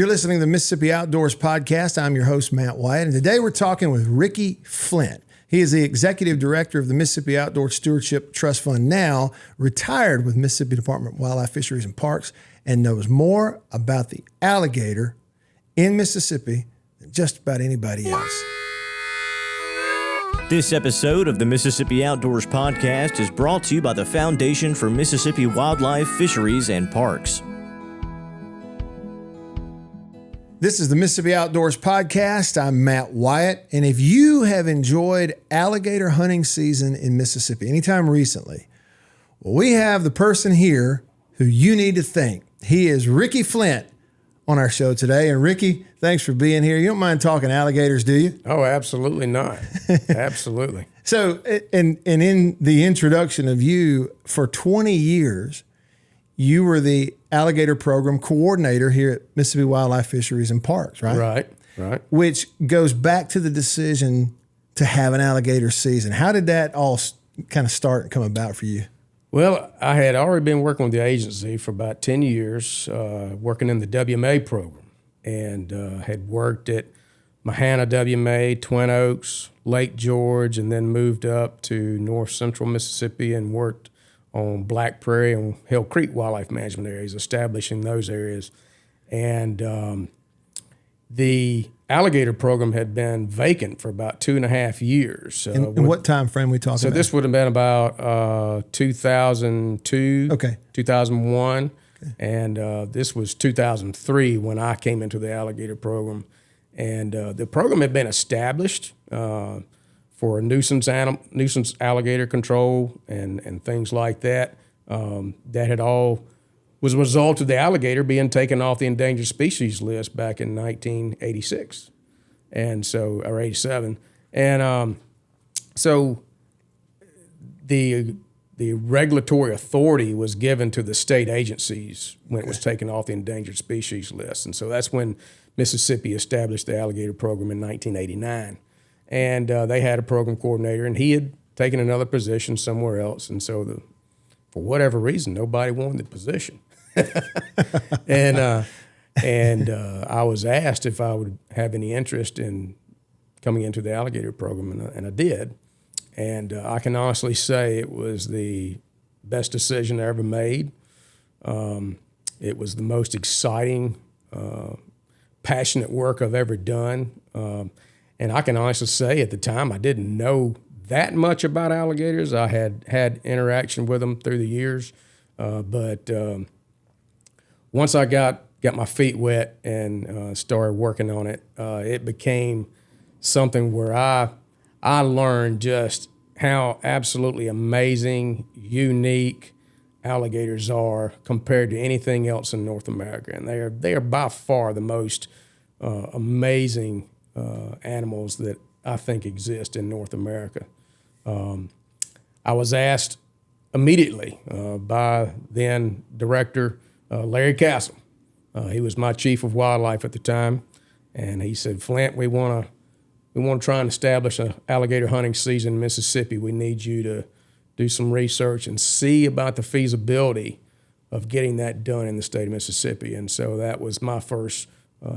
You're listening to the Mississippi Outdoors Podcast. I'm your host, Matt Wyatt, and today we're talking with Ricky Flynt. He is the Executive Director of the Mississippi Outdoor Stewardship Trust Fund, now retired with Mississippi Department of Wildlife, Fisheries, and Parks, and knows more about the alligator in Mississippi than just about anybody else. This episode of the Mississippi Outdoors Podcast is brought to you by the Foundation for Mississippi Wildlife, Fisheries, and Parks. This is the Mississippi Outdoors Podcast. I'm Matt Wyatt, and if you have enjoyed alligator hunting season in Mississippi anytime recently, well, we have the person here who you need to thank. He is Ricky Flynt on our show today. And Ricky, thanks for being here. You don't mind talking alligators, do you? Oh, absolutely not. Absolutely. So, and in the introduction of you, for 20 years, you were the alligator program coordinator here at Mississippi Wildlife, Fisheries, and Parks, right? Right. Which goes back to the decision to have an alligator season. How did that all kind of start and come about for you? Well, I had already been working with the agency for about 10 years, working in the WMA program, and had worked at Mahana WMA, Twin Oaks, Lake George, and then moved up to north central Mississippi and worked on Black Prairie and Hill Creek wildlife management areas, establishing those areas. And the alligator program had been vacant for about 2.5 years. In what time frame are we talking about? So this would have been about 2002, 2001, okay. And this was 2003 when I came into the alligator program. And the program had been established for nuisance alligator control and things like that. That had all was a result of the alligator being taken off the endangered species list back in 1986, or 87, and so the regulatory authority was given to the state agencies when it was taken off the endangered species list, and so that's when Mississippi established the alligator program in 1989. And they had a program coordinator, and he had taken another position somewhere else. And so, for whatever reason, nobody wanted the position. and I was asked if I would have any interest in coming into the alligator program, and I did. And I can honestly say it was the best decision I ever made. It was the most exciting, passionate work I've ever done. And I can honestly say at the time I didn't know that much about alligators. I had interaction with them through the years, but once I got my feet wet and started working on it, it became something where I learned just how absolutely amazing, unique alligators are compared to anything else in North America, and they are by far the most amazing animals that I think exist in North America. I was asked immediately by then Director Larry Castle. He was my chief of wildlife at the time, and he said, "Flynt, we want to try and establish an alligator hunting season in Mississippi. We need you to do some research and see about the feasibility of getting that done in the state of Mississippi." And so that was my first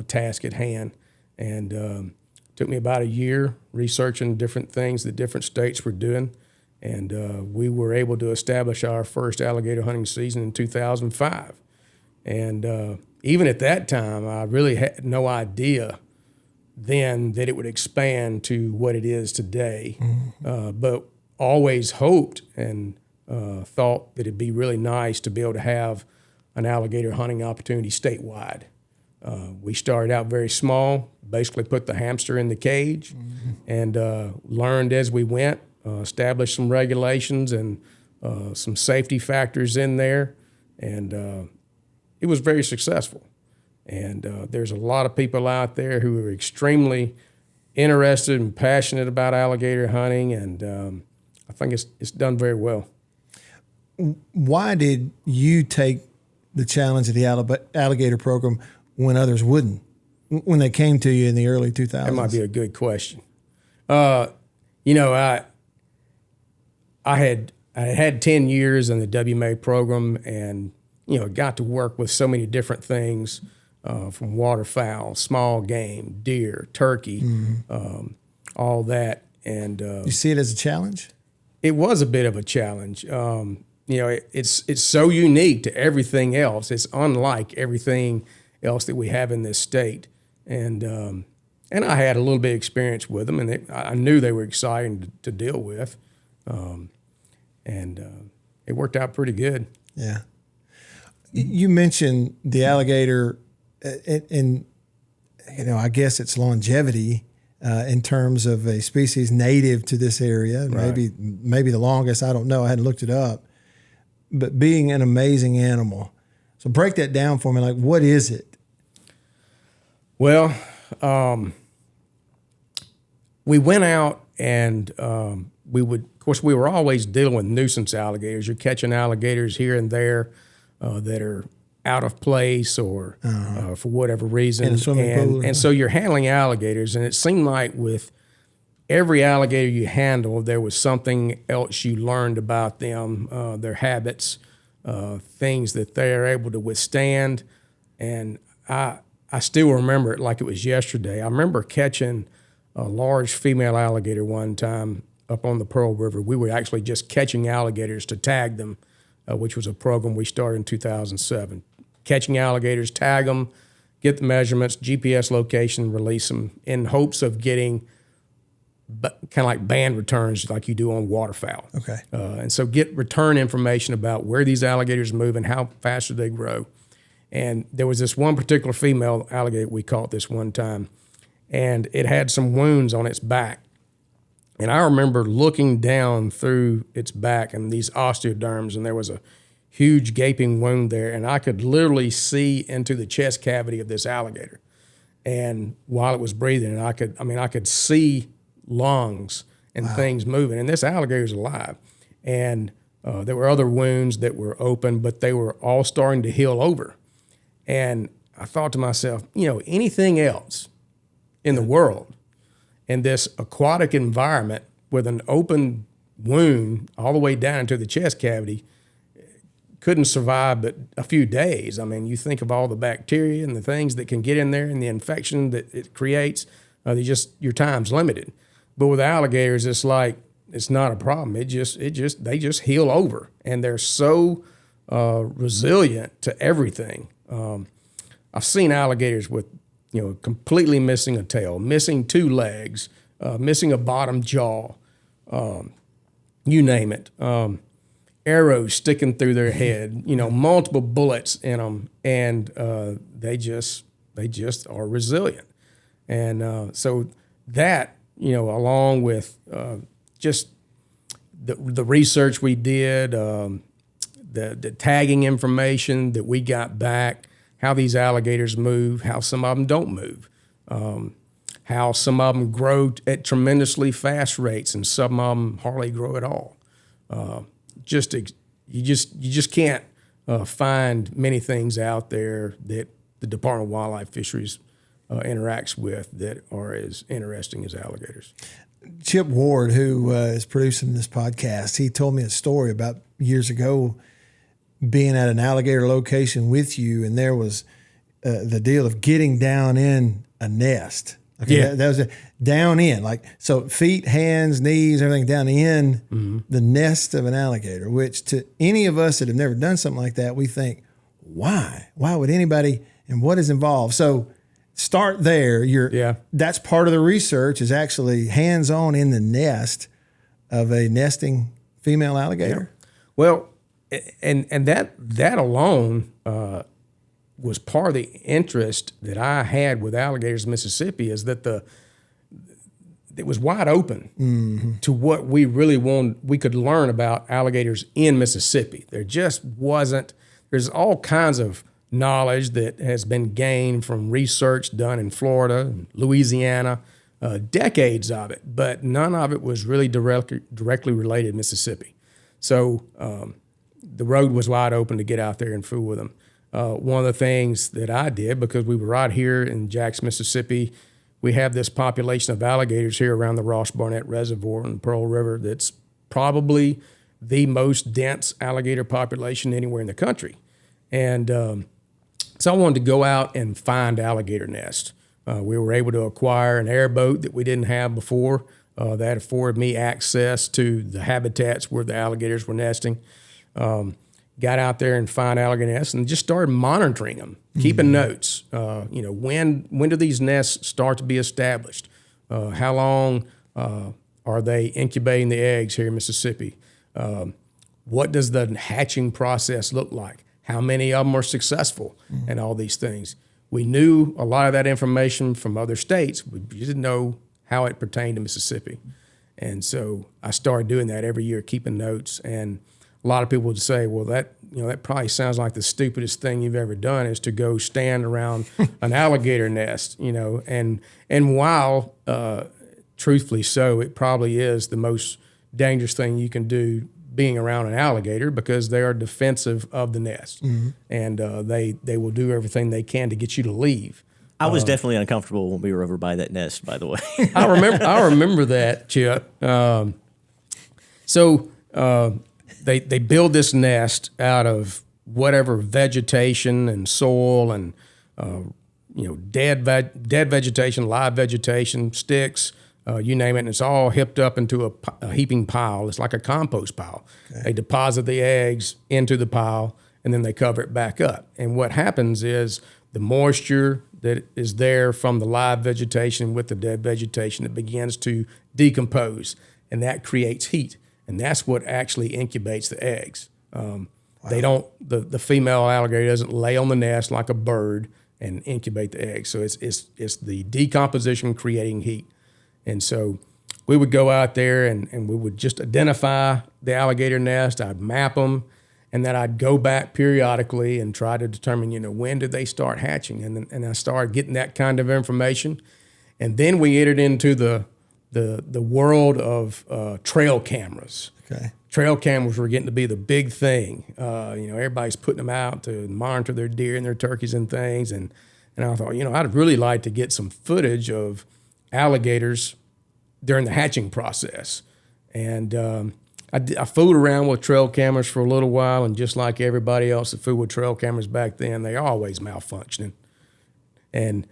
task at hand. And took me about a year researching different things that different states were doing. And we were able to establish our first alligator hunting season in 2005. And even at that time, I really had no idea then that it would expand to what it is today. Mm-hmm. But always hoped and thought that it'd be really nice to be able to have an alligator hunting opportunity statewide. We started out very small, basically put the hamster in the cage, mm-hmm. and learned as we went, established some regulations and some safety factors in there, and it was very successful. And there's a lot of people out there who are extremely interested and passionate about alligator hunting, and I think it's done very well. Why did you take the challenge of the alligator program when others wouldn't, when they came to you in the early 2000s? That might be a good question. I had 10 years in the WMA program, and got to work with so many different things from waterfowl, small game, deer, turkey, all that. And you see it as a challenge? It was a bit of a challenge. It's so unique to everything else. It's unlike everything else that we have in this state. And I had a little bit of experience with them, and I knew they were exciting to deal with. It worked out pretty good. Yeah. You mentioned the alligator, and I guess its longevity in terms of a species native to this area. Right. Maybe the longest. I don't know. I hadn't looked it up. But being an amazing animal. So break that down for me. Like, what is it? Well, we went out and of course, we were always dealing with nuisance alligators. You're catching alligators here and there that are out of place or for whatever reason. In a swimming pool. And so you're handling alligators, and it seemed like with every alligator you handled, there was something else you learned about them, their habits, things that they're able to withstand. And I still remember it like it was yesterday. I remember catching a large female alligator one time up on the Pearl River. We were actually just catching alligators to tag them, which was a program we started in 2007. Catching alligators, tag them, get the measurements, GPS location, release them in hopes of getting kind of like band returns like you do on waterfowl. Okay. And so get return information about where these alligators move and how fast do they grow. And there was this one particular female alligator we caught this one time, and it had some wounds on its back. And I remember looking down through its back and these osteoderms, and there was a huge gaping wound there, and I could literally see into the chest cavity of this alligator. And while it was breathing, I could see lungs and things moving, and this alligator's alive. And there were other wounds that were open, but they were all starting to heal over. And I thought to myself, anything else in the world in this aquatic environment with an open wound all the way down into the chest cavity couldn't survive but a few days. I mean, you think of all the bacteria and the things that can get in there and the infection that it creates, your time's limited. But with alligators, it's like, it's not a problem. They just heal over, and they're so resilient to everything. I've seen alligators with, completely missing a tail, missing two legs, missing a bottom jaw, you name it. Arrows sticking through their head, multiple bullets in them, and they just are resilient. And so that, along with just the research we did, the tagging information that we got back, how these alligators move, how some of them don't move, how some of them grow at tremendously fast rates and some of them hardly grow at all. You just can't find many things out there that the Department of Wildlife Fisheries interacts with that are as interesting as alligators. Chip Ward, who is producing this podcast, he told me a story about years ago being at an alligator location with you, and there was the deal of getting down in a nest. Okay, yeah. That was down in, like, so feet, hands, knees, everything down in the nest of an alligator, which to any of us that have never done something like that, we think, why? Why would anybody, and what is involved? So start there. That's part of the research, is actually hands-on in the nest of a nesting female alligator. Yeah. Well, and that alone was part of the interest that I had with alligators in Mississippi, is that it was wide open to what we really we could learn about alligators in Mississippi. There just wasn't. There's all kinds of knowledge that has been gained from research done in Florida and Louisiana, decades of it, but none of it was really directly related to Mississippi. So the road was wide open to get out there and fool with them. One of the things that I did, because we were right here in Jackson, Mississippi, we have this population of alligators here around the Ross Barnett Reservoir and the Pearl River that's probably the most dense alligator population anywhere in the country. And So I wanted to go out and find alligator nests. We were able to acquire an airboat that we didn't have before. That afforded me access to the habitats where the alligators were nesting. Got out there and found alligator nests and just started monitoring them, keeping notes. When do these nests start to be established? How long are they incubating the eggs here in Mississippi? What does the hatching process look like? How many of them are successful? And all these things. We knew a lot of that information from other states. We didn't know how it pertained to Mississippi. And so I started doing that every year, keeping notes. And a lot of people would say, well, that probably sounds like the stupidest thing you've ever done is to go stand around an alligator nest, and while truthfully so, it probably is the most dangerous thing you can do being around an alligator because they are defensive of the nest, and they will do everything they can to get you to leave. I was definitely uncomfortable when we were over by that nest, by the way. I remember that, Chip. They build this nest out of whatever vegetation and soil and dead vegetation, live vegetation, sticks, you name it, and it's all hipped up into a heaping pile. It's like a compost pile. Okay. They deposit the eggs into the pile, and then they cover it back up. And what happens is the moisture that is there from the live vegetation with the dead vegetation, it begins to decompose, and that creates heat. And that's what actually incubates the eggs. They don't. The female alligator doesn't lay on the nest like a bird and incubate the eggs. So it's the decomposition creating heat. And so we would go out there and we would just identify the alligator nest. I'd map them, and then I'd go back periodically and try to determine, when did they start hatching. And I started getting that kind of information. And then we entered into the world of trail cameras. Okay. Trail cameras were getting to be the big thing. Everybody's putting them out to monitor their deer and their turkeys and things. And I thought, I'd really like to get some footage of alligators during the hatching process. And I fooled around with trail cameras for a little while, and just like everybody else that fooled with trail cameras back then, they're always malfunctioning. And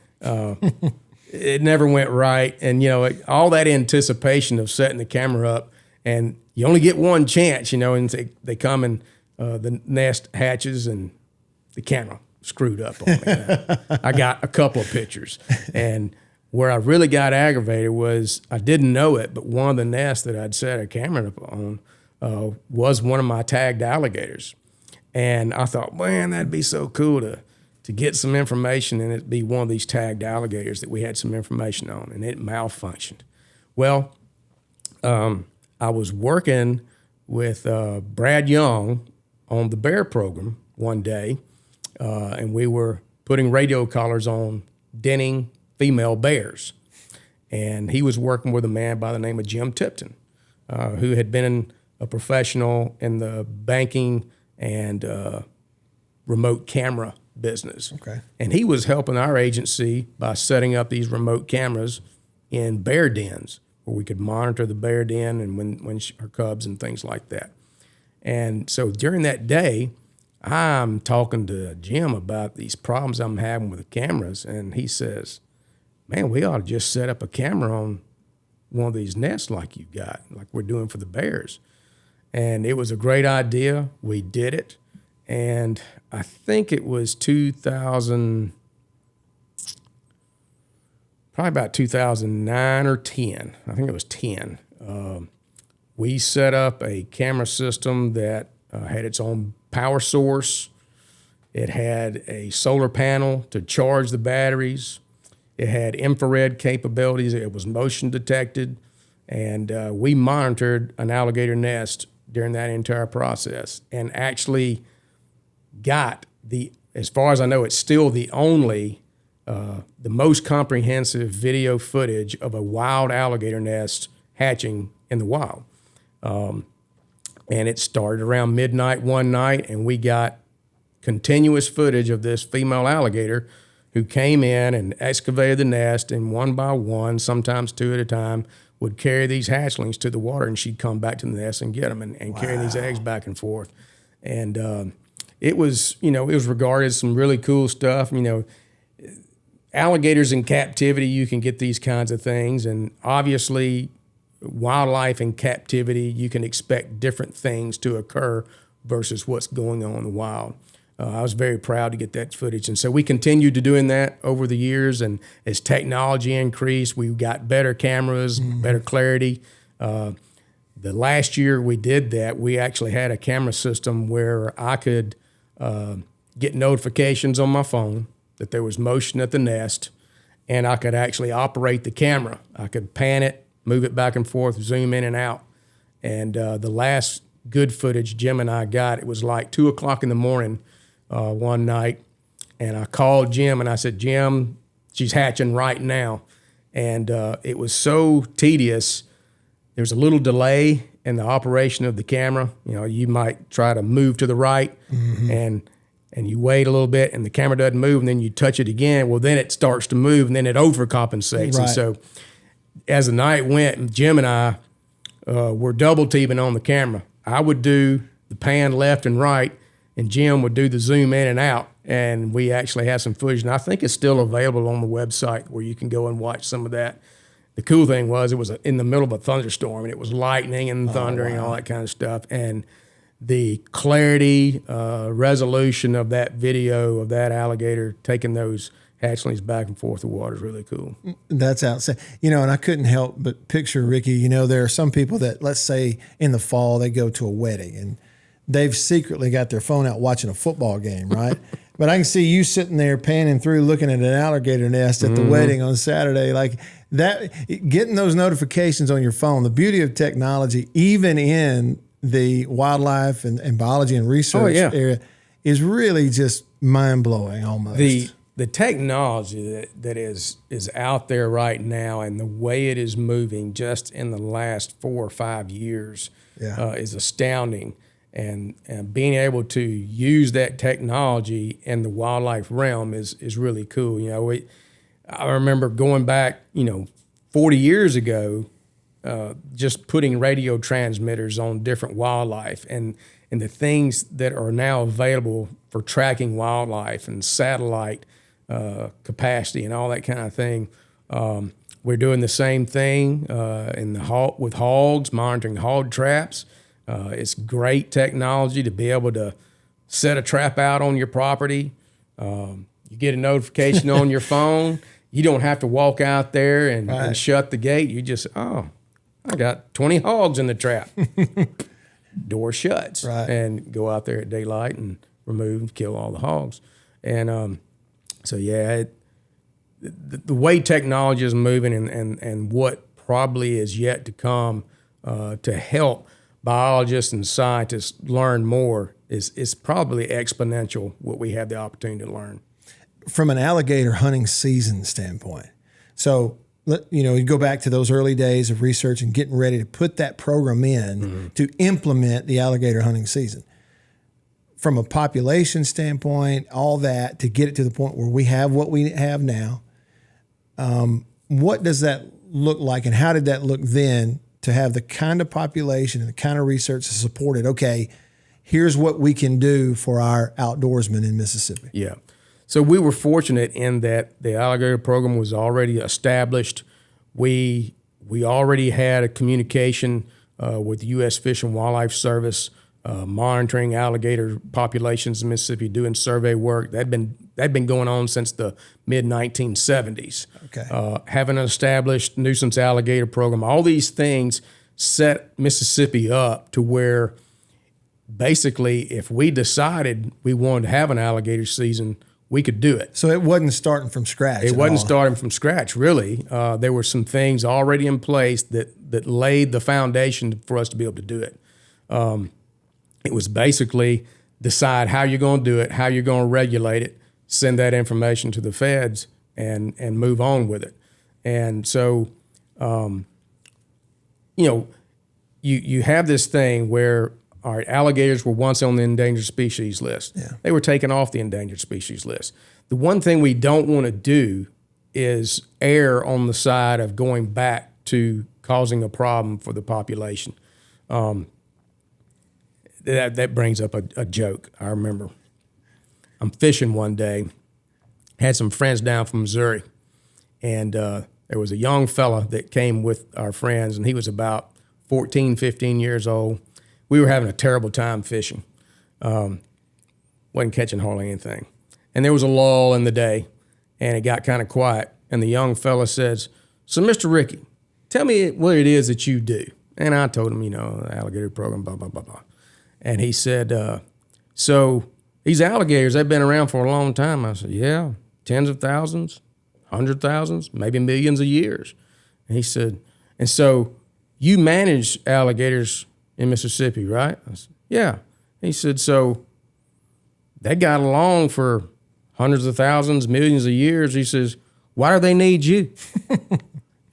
it never went right. And, all that anticipation of setting the camera up, and you only get one chance, and they come and the nest hatches and the camera screwed up on me. I got a couple of pictures. And where I really got aggravated was I didn't know it, but one of the nests that I'd set a camera up on was one of my tagged alligators. And I thought, man, that'd be so cool to get some information and it be one of these tagged alligators that we had some information on, and it malfunctioned. Well, I was working with Brad Young on the bear program one day, and we were putting radio collars on denning female bears. And he was working with a man by the name of Jim Tipton, who had been a professional in the banking and remote camera business. Okay. And he was helping our agency by setting up these remote cameras in bear dens where we could monitor the bear den and when her cubs and things like that. And so during that day, I'm talking to Jim about these problems I'm having with the cameras, and he says, man, we ought to just set up a camera on one of these nests like you got, like we're doing for the bears. And it was a great idea. We did it. And I think it was 2000, probably about 2009 or 10. I think it was 10. We set up a camera system that had its own power source. It had a solar panel to charge the batteries. It had infrared capabilities. It was motion detected. And we monitored an alligator nest during that entire process and actually got as far as I know, it's still the most comprehensive video footage of a wild alligator nest hatching in the wild. And it started around midnight one night, and we got continuous footage of this female alligator who came in and excavated the nest, and one by one, sometimes two at a time, would carry these hatchlings to the water, and she'd come back to the nest and get them and carry these eggs back and forth. And it was regarded as some really cool stuff. Alligators in captivity, you can get these kinds of things, and obviously wildlife in captivity, you can expect different things to occur versus what's going on in the wild. I was very proud to get that footage. And so we continued to doing that over the years. And as technology increased, we got better cameras, better clarity. The last year we did that, we actually had a camera system where I could get notifications on my phone that there was motion at the nest, and I could actually operate the camera. I could pan it, move it back and forth, zoom in and out. And the last good footage Jim and I got, it was like 2 o'clock in the morning one night, and I called Jim and I said, Jim, she's hatching right now. And it was so tedious. There was a little delay in the operation of the camera. You might try to move to the right and you wait a little bit and the camera doesn't move, and then you touch it again. Well, then it starts to move and then it overcompensates. Right. And so as the night went, Jim and I were double teaming on the camera. I would do the pan left and right, and Jim would do the zoom in and out. And we actually have some footage, and I think it's still available on the website where you can go and watch some of that. The cool thing was it was in the middle of a thunderstorm, and it was lightning and thunder and all that kind of stuff. And the clarity, resolution of that video of that alligator taking those hatchlings back and forth the water is really cool. That's outstanding. And I couldn't help but picture, Ricky, there are some people that, let's say in the fall, they go to a wedding and they've secretly got their phone out watching a football game, right? But I can see you sitting there panning through looking at an alligator nest at the wedding on Saturday. Like that, getting those notifications on your phone, the beauty of technology, even in the wildlife and biology and research area, is really just mind-blowing almost. The technology that is out there right now and the way it is moving just in the last 4 or 5 years is astounding. And being able to use that technology in the wildlife realm is really cool. I remember going back, 40 years ago, just putting radio transmitters on different wildlife and the things that are now available for tracking wildlife and satellite capacity and all that kind of thing. We're doing the same thing with hogs, monitoring hog traps. It's great technology to be able to set a trap out on your property. You get a notification on your phone. You don't have to walk out there and shut the gate. You just, I got 20 hogs in the trap. Door shuts. Right. And go out there at daylight and remove and kill all the hogs. And the way technology is moving and what probably is yet to come to help biologists and scientists learn more is probably exponential what we have the opportunity to learn. From an alligator hunting season standpoint, so you go back to those early days of research and getting ready to put that program in to implement the alligator hunting season. From a population standpoint, all that to get it to the point where we have what we have now, what does that look like, and how did that look then to have the kind of population and the kind of research to support it? Okay, here's what we can do for our outdoorsmen in Mississippi. Yeah. So we were fortunate in that the alligator program was already established. We already had a communication with the U.S. Fish and Wildlife Service, monitoring alligator populations in Mississippi, doing survey work. That'd been going on since the mid-1970s. Okay. Having an established nuisance alligator program, all these things set Mississippi up to where basically if we decided we wanted to have an alligator season, we could do it. So it wasn't starting from scratch. It wasn't starting from scratch, really. There were some things already in place that laid the foundation for us to be able to do it. It was basically decide how you're going to do it, how you're going to regulate it, send that information to the feds, and move on with it. And so, you have this thing where, all right, alligators were once on the endangered species list. Yeah. They were taken off the endangered species list. The one thing we don't want to do is err on the side of going back to causing a problem for the population. That brings up a joke. I remember I'm fishing one day, had some friends down from Missouri, and there was a young fella that came with our friends, and he was about 14, 15 years old. We were having a terrible time fishing. Wasn't catching hardly anything. And there was a lull in the day, and it got kind of quiet. And the young fella says, "So, Mr. Ricky, tell me what it is that you do." And I told him, the alligator program, blah, blah, blah, blah. And he said, "So these alligators, they've been around for a long time." I said, "Yeah, tens of thousands, 100,000s, maybe millions of years." And he said, "And so you manage alligators in Mississippi, right?" I said, "Yeah." He said, "So they got along for hundreds of thousands, millions of years." He says, "Why do they need you?"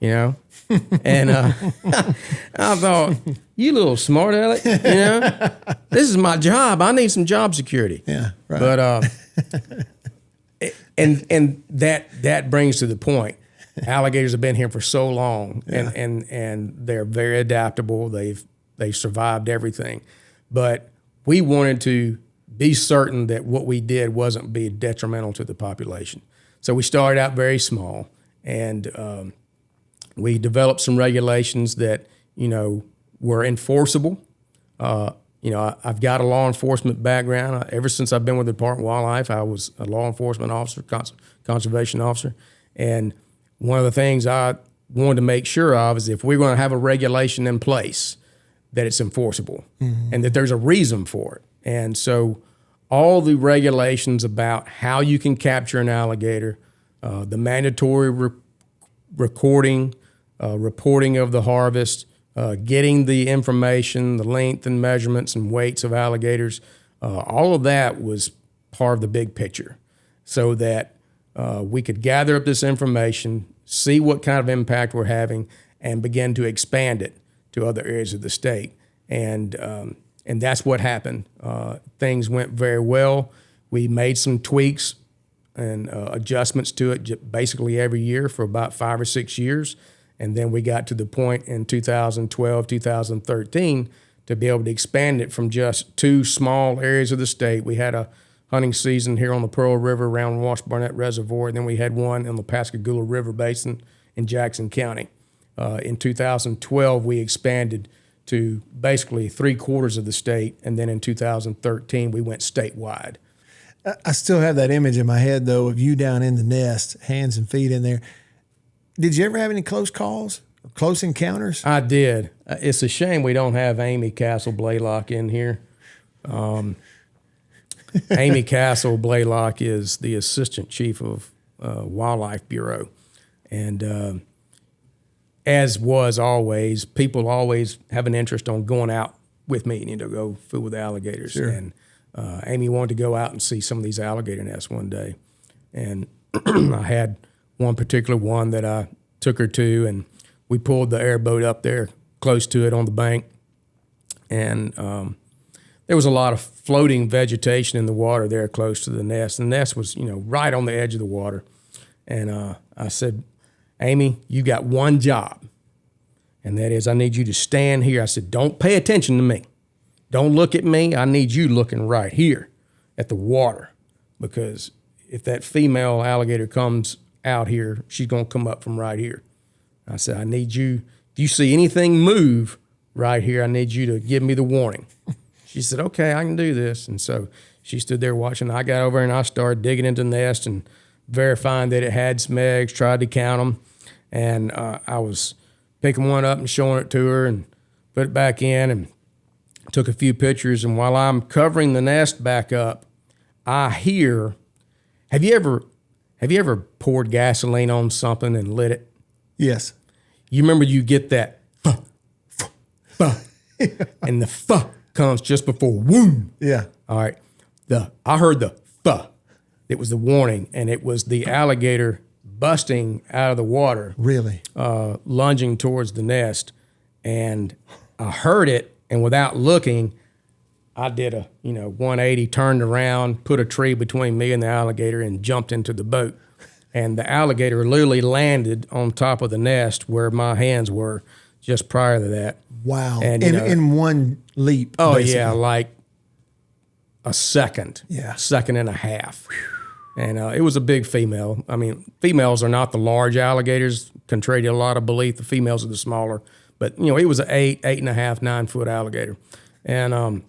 And I thought, you little smart aleck, this is my job. I need some job security. Yeah, right. But and that brings to the point. Alligators have been here for so long, and they're very adaptable. They've survived everything, but we wanted to be certain that what we did wasn't be detrimental to the population. So we started out very small, and we developed some regulations that were enforceable. I've got a law enforcement background. Ever since I've been with the Department of Wildlife, I was a law enforcement officer, conservation officer, and one of the things I wanted to make sure of is if we're going to have a regulation in place, that it's enforceable and that there's a reason for it. And so all the regulations about how you can capture an alligator, the mandatory reporting of the harvest, getting the information, the length and measurements and weights of alligators, all of that was part of the big picture so that we could gather up this information, see what kind of impact we're having, and begin to expand it to other areas of the state. And that's what happened. Things went very well. We made some tweaks and adjustments to it basically every year for about 5 or 6 years. And then we got to the point in 2012, 2013 to be able to expand it from just 2 small areas of the state. We had a hunting season here on the Pearl River around Wash Barnett Reservoir, and then we had one in the Pascagoula River Basin in Jackson County. In 2012, we expanded to basically 3/4 of the state, and then in 2013, we went statewide. I still have that image in my head, though, of you down in the nest, hands and feet in there. Did you ever have any close calls, close encounters? I did. It's a shame we don't have Amy Castle Blaylock in here. Amy Castle Blaylock is the assistant chief of Wildlife Bureau. And as was always, people always have an interest on going out with me, go fool with alligators. Sure. And Amy wanted to go out and see some of these alligator nests one day. And I had one particular one that I took her to, and we pulled the airboat up there close to it on the bank. And there was a lot of floating vegetation in the water there close to the nest. The nest was, right on the edge of the water. And I said, "Amy, you got one job, and that is I need you to stand here." I said, "Don't pay attention to me. Don't look at me. I need you looking right here at the water, because if that female alligator comes out here, she's going to come up from right here." I said, "I need you, if you see anything move right here, I need you to give me the warning." She said, "Okay, I can do this." And so she stood there watching. I got over and I started digging into the nest and verifying that it had some eggs, tried to count them. And I was picking one up and showing it to her and put it back in and took a few pictures. And while I'm covering the nest back up, I hear, have you ever poured gasoline on something and lit it? Yes. You remember you get that fuh, fuh, fuh, and the fuh comes just before whoom. Yeah. All right. I heard the fuh. It was the warning, and it was the alligator busting out of the water. Really? Lunging towards the nest. And I heard it, and without looking, I did a 180, turned around, put a tree between me and the alligator, and jumped into the boat. And the alligator literally landed on top of the nest where my hands were just prior to that. Wow. And, in one leap. Oh, basically. yeah, like a second, second and a half. And it was a big female. I mean, females are not the large alligators, contrary to a lot of belief. The females are the smaller. But, it was an 8.5, 9 foot alligator. And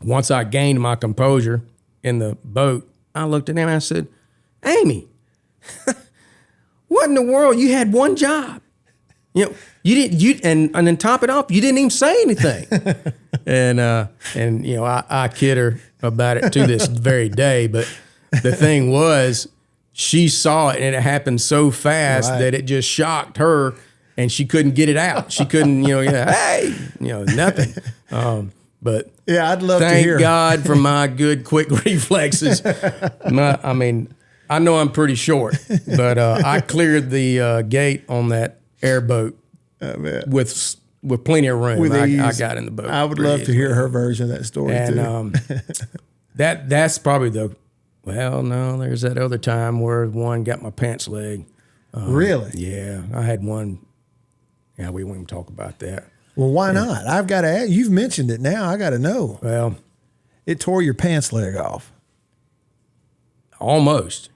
once I gained my composure in the boat, I looked at him and I said, Amy, what in the world? You had one job. You didn't, and then top it off, you didn't even say anything. and I kid her about it to this very day. But the thing was, she saw it and it happened so fast that it just shocked her, and she couldn't get it out. She couldn't, hey, nothing. But I'd love to thank hear. God for my good, quick reflexes. I know I'm pretty short, but I cleared the gate on that airboat with plenty of room. I got in the boat. I would love to hear her version of that story and, too. That's probably there's that other time where one got my pants leg. Really? Yeah, I had one. Yeah, we won't even talk about that. Well, why not? I've got to ask. You've mentioned it now. I got to know. Well, it tore your pants leg off. Almost.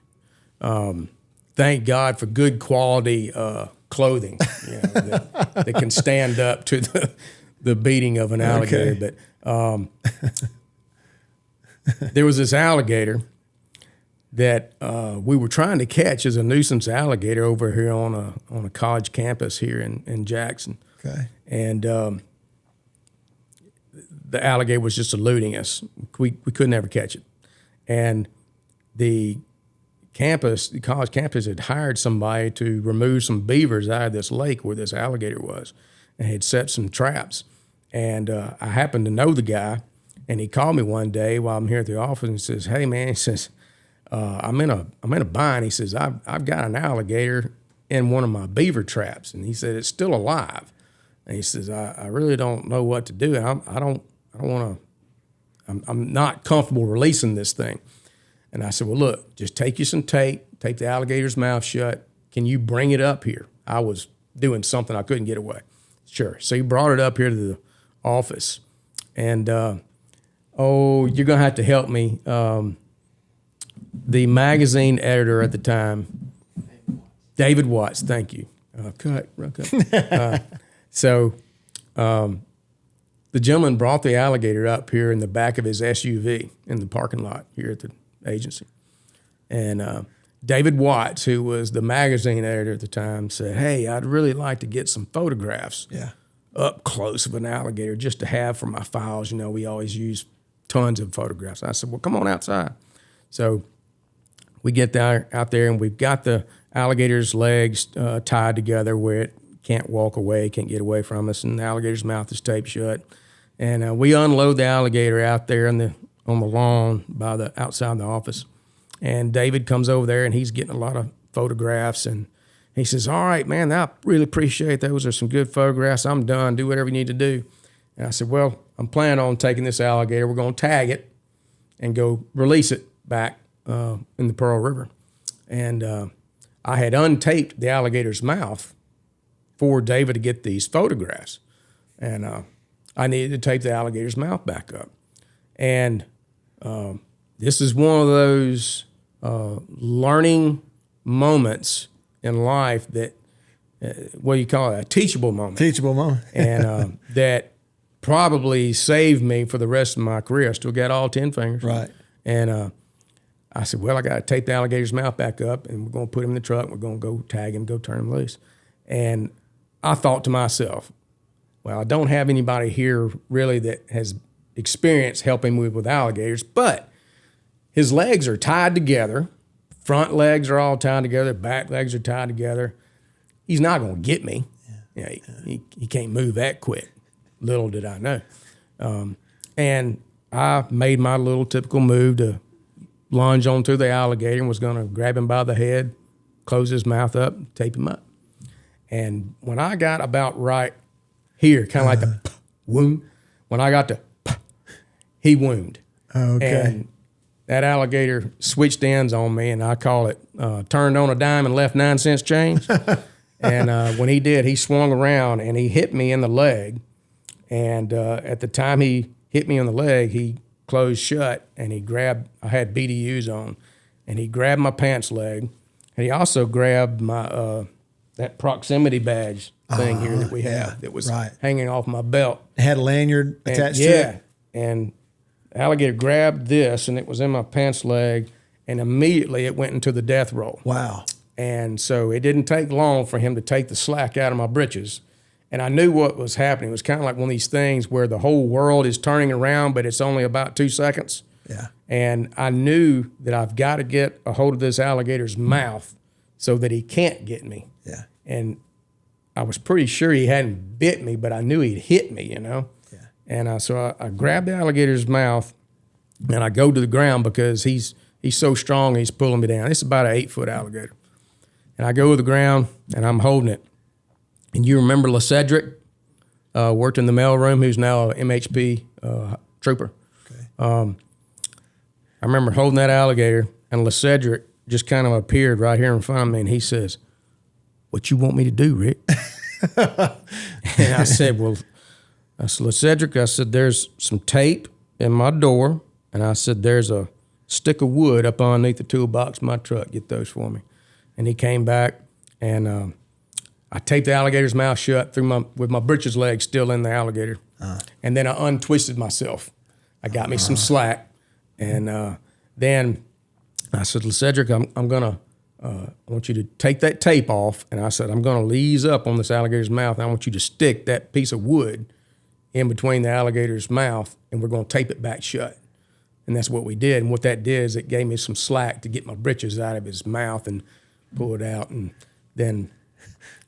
Thank God for good quality clothing that can stand up to the beating of an alligator. Okay. But there was this alligator that we were trying to catch as a nuisance alligator over here on a college campus here in Jackson. Okay. And the alligator was just eluding us. We could never catch it. And the college campus had hired somebody to remove some beavers out of this lake where this alligator was, and had set some traps. And I happened to know the guy, and he called me one day while I'm here at the office and says, "Hey man," he says, I'm in a bind. He says, I've got an alligator in one of my beaver traps, and he said it's still alive. And he says, I really don't know what to do. And I don't want to. I'm not comfortable releasing this thing. And I said, well, look, just take you some tape, tape the alligator's mouth shut. Can you bring it up here? I was doing something I couldn't get away. Sure. So he brought it up here to the office. And, you're going to have to help me. The magazine editor at the time, David Watts, thank you. Cut. So the gentleman brought the alligator up here in the back of his SUV in the parking lot here at the agency. And David Watts, who was the magazine editor at the time, said, hey, I'd really like to get some photographs up close of an alligator just to have for my files. We always use tons of photographs. I said, well, come on outside. So we get out there, and we've got the alligator's legs tied together where it can't walk away, can't get away from us, and the alligator's mouth is taped shut. And we unload the alligator out there on the lawn outside the office. And David comes over there, and he's getting a lot of photographs, and he says, all right, man, I really appreciate those are some good photographs. I'm done. Do whatever you need to do. And I said, well, I'm planning on taking this alligator. We're going to tag it and go release it back in the Pearl River. And I had untaped the alligator's mouth for David to get these photographs. And I needed to tape the alligator's mouth back up. And this is one of those learning moments in life that, what do you call it, a teachable moment. Teachable moment. And that probably saved me for the rest of my career. I still got all 10 fingers. Right. And I said, well, I got to tape the alligator's mouth back up, and we're going to put him in the truck, and we're going to go tag him, go turn him loose. And I thought to myself, well, I don't have anybody here really that has experience helping me with alligators, but his legs are tied together. Front legs are all tied together. Back legs are tied together. He's not going to get me. Yeah. He can't move that quick. Little did I know. And I made my little typical move to lunge onto the alligator and was going to grab him by the head, close his mouth up, tape him up. And when I got about right here, kind of like the wound, when I got to he wound. Okay. And that alligator switched ends on me, and I call it turned on a dime and left 9 cents change. And when he did, he swung around and he hit me in the leg. And at the time he hit me on the leg, he closed shut, and I had BDUs on, and he grabbed my pants leg, and he also grabbed my that proximity badge thing here that we have that was hanging off my belt. It had a lanyard attached to it? Yeah, and the alligator grabbed this, and it was in my pants leg, and immediately it went into the death roll. Wow. And so it didn't take long for him to take the slack out of my britches. And I knew what was happening. It was kind of like one of these things where the whole world is turning around, but it's only about 2 seconds. Yeah. And I knew that I've got to get a hold of this alligator's mouth so that he can't get me. Yeah. And I was pretty sure he hadn't bit me, but I knew he'd hit me, you know? Yeah. And so I grabbed the alligator's mouth, and I go to the ground because he's so strong, he's pulling me down. It's about an 8-foot alligator. And I go to the ground, and I'm holding it. And you remember LeCedric, worked in the mailroom, who's now a MHP trooper. Okay. I remember holding that alligator, and LeCedric just kind of appeared right here in front of me, and he says, "What you want me to do, Rick?" And I said, LeCedric, I said, there's some tape in my door, and I said, there's a stick of wood up underneath the toolbox of my truck. Get those for me. And he came back, and I taped the alligator's mouth shut with my britches leg still in the alligator. And then I untwisted myself. I got me some slack. And then I said, LeCedric, I want you to take that tape off. And I said, I'm going to ease up on this alligator's mouth. And I want you to stick that piece of wood in between the alligator's mouth, and we're going to tape it back shut. And that's what we did. And what that did is it gave me some slack to get my britches out of his mouth and pull it out. And then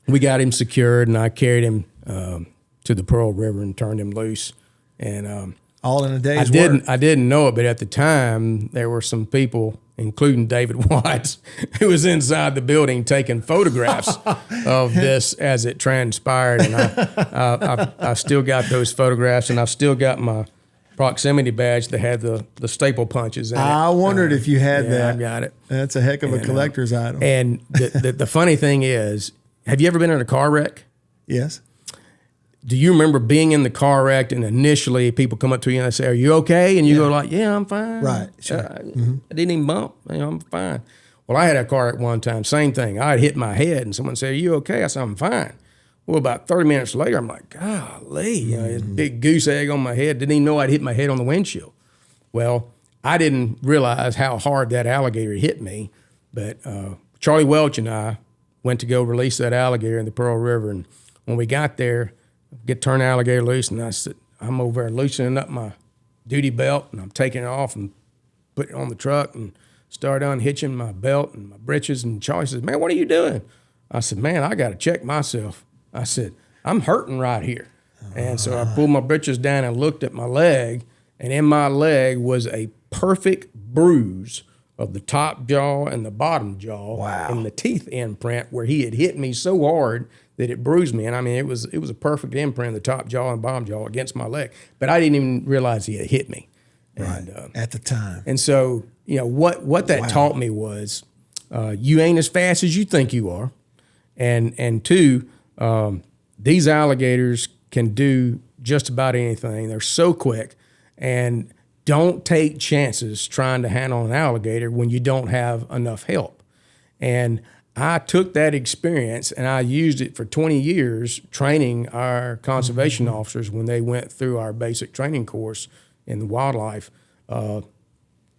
we got him secured, and I carried him to the Pearl River and turned him loose. And all in a day's work. I didn't know it, but at the time there were some people, including David Watts, who was inside the building taking photographs of this as it transpired. And I still got those photographs, and I've still got my proximity badge that had the staple punches in it. I wondered if you had that. I got it. That's a heck of a collector's item. And the funny thing is, have you ever been in a car wreck? Yes. Do you remember being in the car wreck, and initially people come up to you and they say, "Are you okay?" And you go like, "Yeah, I'm fine." Right. Sure. I didn't even bump. I'm fine. Well, I had a car wreck one time. Same thing. I had hit my head, and someone said, "Are you okay?" I said, "I'm fine." Well, about 30 minutes later, I'm like, golly, this big goose egg on my head. Didn't even know I'd hit my head on the windshield. Well, I didn't realize how hard that alligator hit me. But Charlie Welch and I went to go release that alligator in the Pearl River. And when we got there, turn the alligator loose, and I said, I'm over there loosening up my duty belt, and I'm taking it off and putting it on the truck and started unhitching my belt and my britches. And Charlie says, "Man, what are you doing?" I said, "Man, I got to check myself." I said, "I'm hurting right here." And so I pulled my britches down and looked at my leg, and in my leg was a perfect bruise of the top jaw and the bottom jaw. Wow. And the teeth imprint where he had hit me so hard that it bruised me. And I mean, it was a perfect imprint, the top jaw and bottom jaw against my leg. But I didn't even realize he had hit me. Right, at the time. And so, what that taught me was you ain't as fast as you think you are. And two, these alligators can do just about anything. They're so quick. And don't take chances trying to handle an alligator when you don't have enough help. And I took that experience and I used it for 20 years training our conservation officers when they went through our basic training course in the wildlife,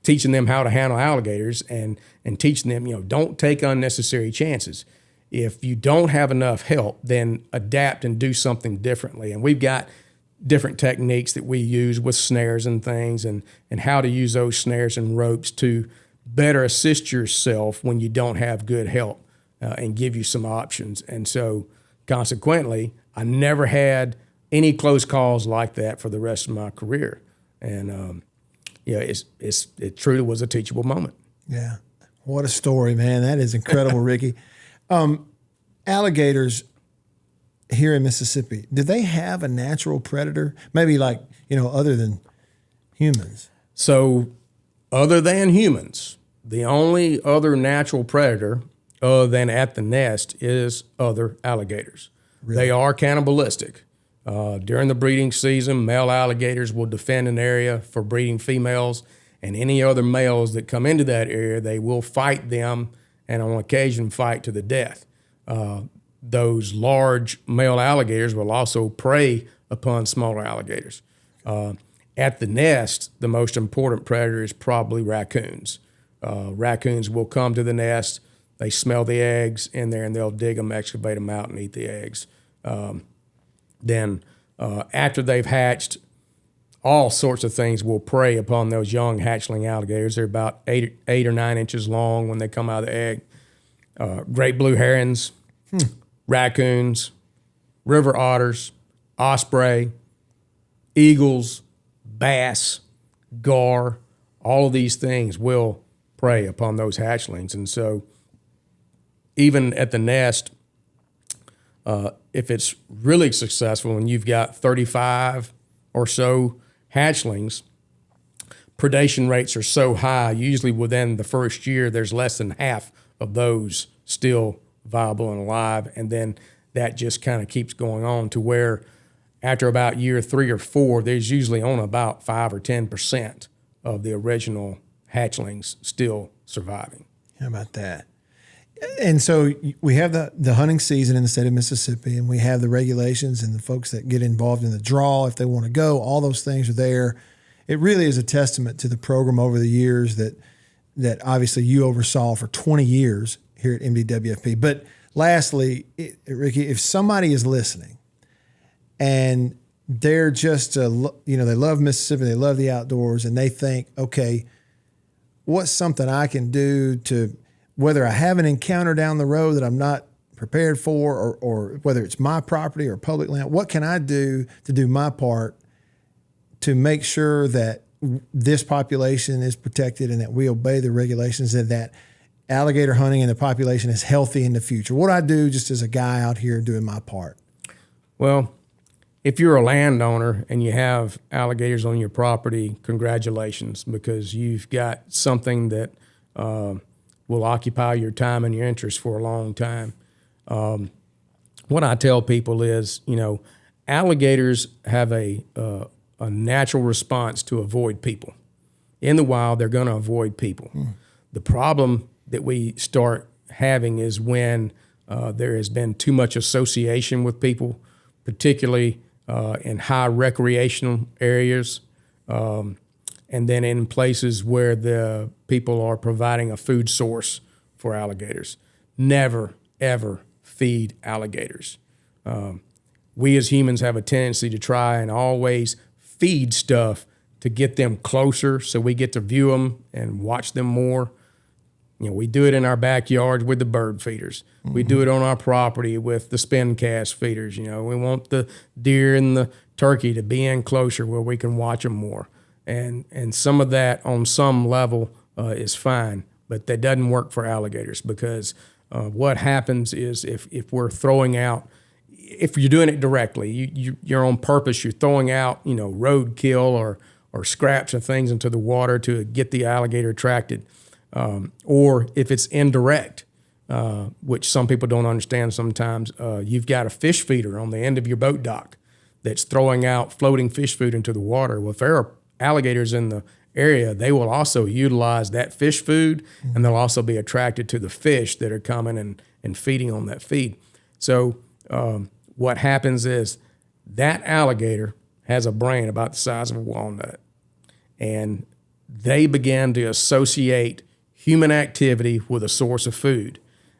teaching them how to handle alligators and teaching them, don't take unnecessary chances. If you don't have enough help, then adapt and do something differently. And we've got different techniques that we use with snares and things and how to use those snares and ropes to better assist yourself when you don't have good help and give you some options. And so consequently, I never had any close calls like that for the rest of my career. And it truly was a teachable moment. Yeah. What a story, man. That is incredible, Ricky. Alligators here in Mississippi, do they have a natural predator? Maybe other than humans? So other than humans, the only other natural predator other than at the nest is other alligators. Really? They are cannibalistic. During the breeding season, male alligators will defend an area for breeding females, and any other males that come into that area, they will fight them and on occasion fight to the death. Those large male alligators will also prey upon smaller alligators. At the nest, the most important predator is probably raccoons. Raccoons will come to the nest, they smell the eggs in there, and they'll dig them, excavate them out, and eat the eggs. Then after they've hatched, all sorts of things will prey upon those young hatchling alligators. They're about 8 or 9 inches long when they come out of the egg. Great blue herons, raccoons, river otters, osprey, eagles, bass, gar, all of these things will prey upon those hatchlings. And so even at the nest, if it's really successful and you've got 35 or so hatchlings, predation rates are so high, usually within the first year, there's less than half of those still viable and alive. And then that just kind of keeps going on to where after about year 3 or 4, there's usually only about 5 or 10% of the original hatchlings still surviving. How about that? And so we have the hunting season in the state of Mississippi, and we have the regulations and the folks that get involved in the draw if they want to go. All those things are there. It really is a testament to the program over the years that obviously you oversaw for 20 years here at MDWFP. But lastly, Ricky, if somebody is listening and they're just, they love Mississippi, they love the outdoors, and they think, okay, what's something I can do to, whether I have an encounter down the road that I'm not prepared for, or whether it's my property or public land, what can I do to do my part to make sure that this population is protected and that we obey the regulations and that alligator hunting and the population is healthy in the future? What do I do just as a guy out here doing my part? Well, if you're a landowner and you have alligators on your property, congratulations, because you've got something that will occupy your time and your interest for a long time. What I tell people is, alligators have a natural response to avoid people. In the wild, they're going to avoid people. The problem that we start having is when there has been too much association with people, particularly in high recreational areas, and then in places where the people are providing a food source for alligators. Never, ever feed alligators. We as humans have a tendency to try and always feed stuff to get them closer so we get to view them and watch them more. We do it in our backyard with the bird feeders. Mm-hmm. We do it on our property with the spin cast feeders. We want the deer and the turkey to be in closer where we can watch them more. And some of that on some level is fine, but that doesn't work for alligators because what happens is if we're throwing out, if you're doing it directly, you're on purpose, you're throwing out, roadkill or scraps of things into the water to get the alligator attracted. Or if it's indirect, which some people don't understand sometimes, you've got a fish feeder on the end of your boat dock that's throwing out floating fish food into the water. Well, if there are alligators in the area, they will also utilize that fish food, and they'll also be attracted to the fish that are coming and feeding on that feed. So what happens is that alligator has a brain about the size of a walnut, and they begin to associate human activity with a source of food.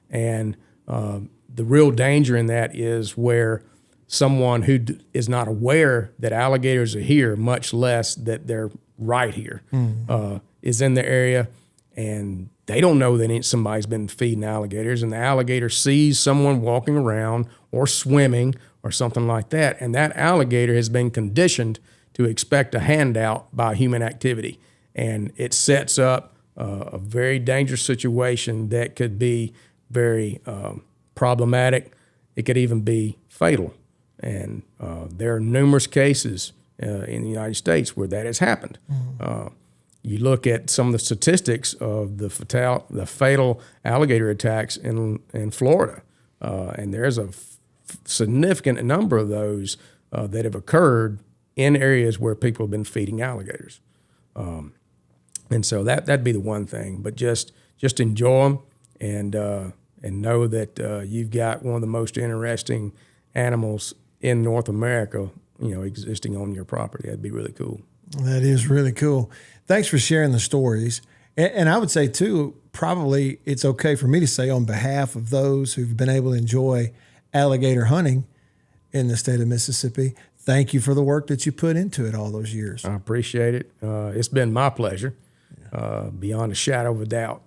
And the real danger in that is where someone who is not aware that alligators are here, much less that they're right here, is in the area, and they don't know that somebody's been feeding alligators, and the alligator sees someone walking around or swimming or something like that, and that alligator has been conditioned to expect a handout by human activity, and it sets up a very dangerous situation that could be very problematic. It could even be fatal. And there are numerous cases in the United States where that has happened. You look at some of the statistics of the fatal alligator attacks in Florida, and there's a significant number of those that have occurred in areas where people have been feeding alligators. And so that'd be the one thing. But just enjoy them and know that you've got one of the most interesting animals in North America, existing on your property. That'd be really cool. That is really cool. Thanks for sharing the stories. And I would say, too, probably it's okay for me to say on behalf of those who've been able to enjoy alligator hunting in the state of Mississippi, thank you for the work that you put into it all those years. I appreciate it. It's been my pleasure, beyond a shadow of a doubt.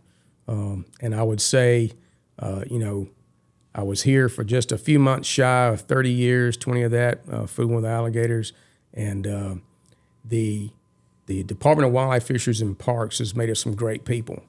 And I would say, I was here for just a few months shy of 30 years, 20 of that, fooling with alligators. And the Department of Wildlife, Fisheries, and Parks has made us some great people.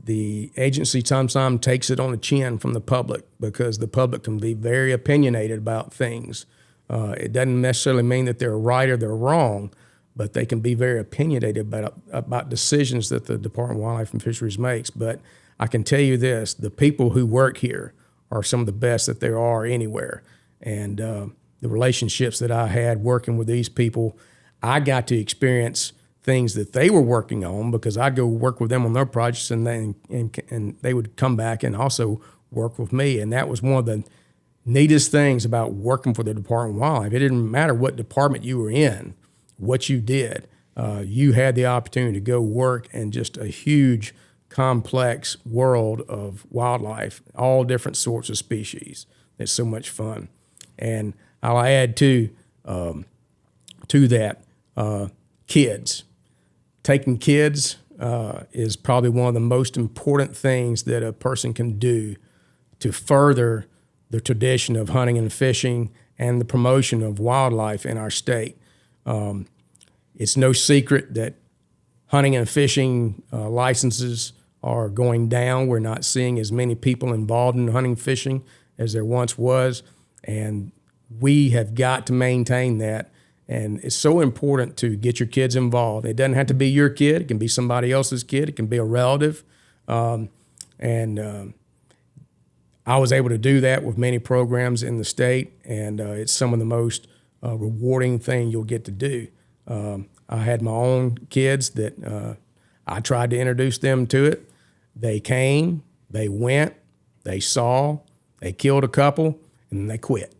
The agency sometimes takes it on the chin from the public because the public can be very opinionated about things. It doesn't necessarily mean that they're right or they're wrong, but they can be very opinionated about decisions that the Department of Wildlife and Fisheries makes. But I can tell you this, the people who work here are some of the best that there are anywhere. And the relationships that I had working with these people, I got to experience things that they were working on because I'd go work with them on their projects and they would come back and also work with me. And that was one of the neatest things about working for the Department of Wildlife. It didn't matter what department you were in, what you did. You had the opportunity to go work in just a huge, complex world of wildlife, all different sorts of species. It's so much fun. And I'll add to that, kids. Taking kids is probably one of the most important things that a person can do to further the tradition of hunting and fishing and the promotion of wildlife in our state. It's no secret that hunting and fishing licenses are going down. We're not seeing as many people involved in hunting and fishing as there once was, and we have got to maintain that. And it's so important to get your kids involved. It doesn't have to be your kid. It can be somebody else's kid. It can be a relative. I was able to do that with many programs in the state, and it's some of the most rewarding thing you'll get to do. I had my own kids that I tried to introduce them to it. They came, they went, they saw, they killed a couple, and then they quit.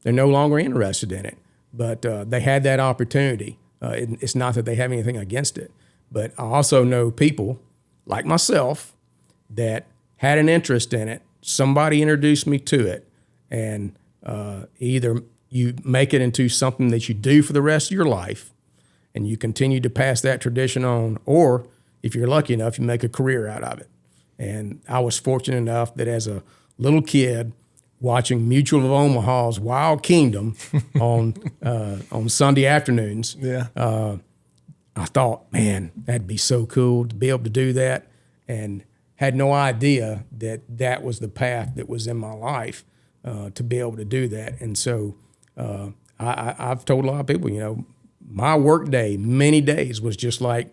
They're no longer interested in it. But they had that opportunity. It's not that they have anything against it. But I also know people like myself that had an interest in it. Somebody introduced me to it. And either you make it into something that you do for the rest of your life and you continue to pass that tradition on, or if you're lucky enough, you make a career out of it. And I was fortunate enough that as a little kid, watching Mutual of Omaha's Wild Kingdom on Sunday afternoons, I thought, man, that'd be so cool to be able to do that, and had no idea that that was the path that was in my life to be able to do that. And so I've told a lot of people, my work day, many days, was just like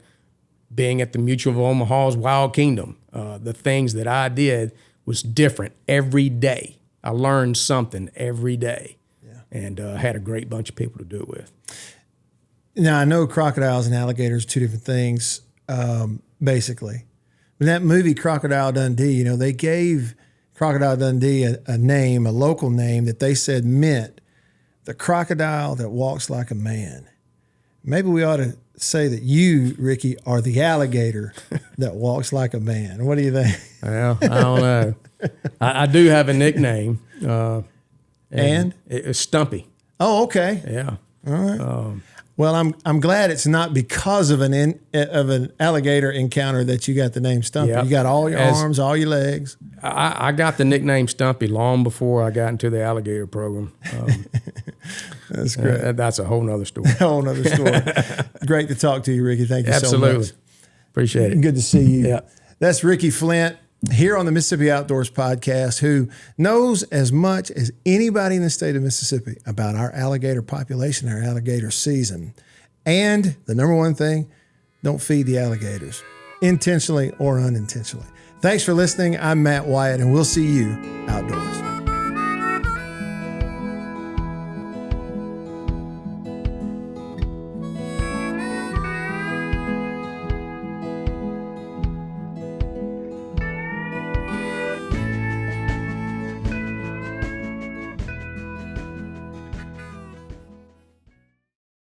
being at the Mutual of Omaha's Wild Kingdom. The things that I did was different every day. I learned something every day, and had a great bunch of people to do it with. Now, I know crocodiles and alligators, two different things, basically. But that movie, Crocodile Dundee, they gave Crocodile Dundee a name, a local name that they said meant the crocodile that walks like a man. Maybe we ought to say that you, Ricky, are the alligator that walks like a man. What do you think? Well, I don't know. I do have a nickname. And it's Stumpy. Oh, okay. Yeah. All right. Well, I'm glad it's not because of an alligator encounter that you got the name Stumpy. Yep. You got all your arms, all your legs. I got the nickname Stumpy long before I got into the alligator program. That's great. That's a whole nother story. A whole nother story. Great to talk to you, Ricky. Thank you so much. Absolutely. Appreciate it. Good to see you. Yeah. That's Ricky Flynt here on the Mississippi Outdoors Podcast, who knows as much as anybody in the state of Mississippi about our alligator population, our alligator season. And the number one thing, don't feed the alligators, intentionally or unintentionally. Thanks for listening. I'm Matt Wyatt, and we'll see you outdoors.